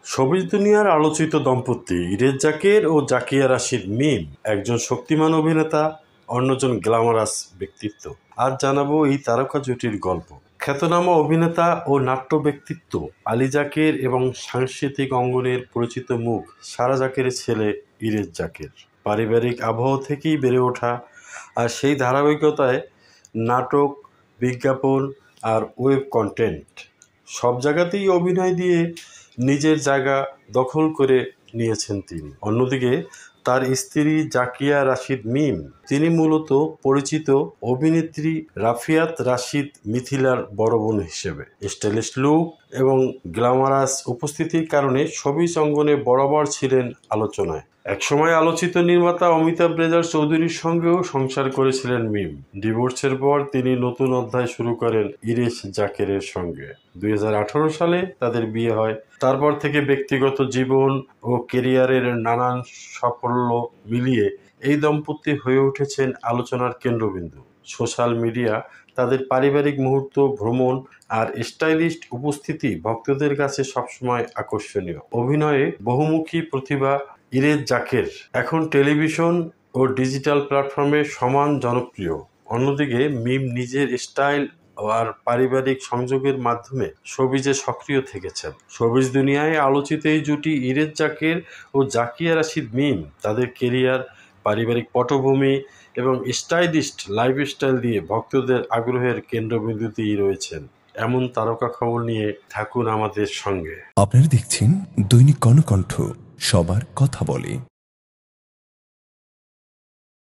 Showbiz দুনিয়ার আলোচিত দম্পতি ইরেজ জাকের ও জাকিয়া রাশিদ মিম, একজন শক্তিমান অভিনেতা, অন্যজন গ্ল্যামারাস ব্যক্তিত্ব। আজ জানাবো এই তারকা জুটির গল্প। খ্যাতনামা অভিনেতা ও নাট্য ব্যক্তিত্ব আলী জাকের এবং সাংস্কৃতিক অঙ্গনের পরিচিত মুখ সারা জাকেরের ছেলে ইরেজ জাকের। পারিবারিক আবহ থেকেই বেড়ে ওঠা, আর সেই ধারাবাহিকতায় নাটক, বিজ্ঞাপন আর ওয়েব কন্টেন্ট সব জায়গাতেই অভিনয় দিয়ে নিজের জায়গা দখল করে নিয়েছেন তিনি। অন্যদিকে তার স্ত্রী জাকিয়া রাশিদ মিম, তিনি মূলত পরিচিত অভিনেত্রী রাফিয়াত রাশিদ মিথিলার বড় বোন হিসেবে। স্টাইলিশ লুক এবং গ্ল্যামারাস উপস্থিতির কারণে শোবিজ অঙ্গনে বরাবর ছিলেন আলোচনায়। একসময় আলোচিত নির্মাতা অমিতাভ রেজা চৌধুরীর সঙ্গেও সংসার করেছিলেন মিম। ডিভোর্সের পর তিনি নতুন অধ্যায় শুরু করেন ইরেজ জাকেরের সঙ্গে। 2018 সালে তাদের বিয়ে হয়। তারপর থেকে ব্যক্তিগত জীবন ও কেরিয়ারের নানান সাফল্য মিলিয়ে এই দম্পতি হয়ে উঠেছেন আলোচনার কেন্দ্রবিন্দু। সোশ্যাল মিডিয়া তাদের পারিবারিক মুহূর্ত, ভ্রমণ আর স্টাইলিশ উপস্থিতি ভক্তদের কাছে সবসময় আকর্ষণীয়। অভিনয়ে বহুমুখী প্রতিভা ইরেজ জাকের এখন টেলিভিশন ও ডিজিটাল প্ল্যাটফর্মে সমান জনপ্রিয়। অন্যদিকে মিম নিজের স্টাইল আর পারিবারিক সংযোগের মাধ্যমে শোবিজে সক্রিয় থেকেছেন। শোবিজ দুনিয়ায় আলোচিত এই জুটি ইরেজ জাকের ও জাকিয়া রাশিদ মিম তাদের কেরিয়ার, পারিবারিক পটভূমি এবং স্টাইলিস্ট লাইফস্টাইল দিয়ে ভক্তদের আগ্রহের কেন্দ্রবিন্দুতেই রয়েছেন। এমন তারকা খবর নিয়ে থাকুন আমাদের সঙ্গে। আপনারা দেখছেন দৈনিক কর্ণকণ্ঠ, সবার কথা বলে।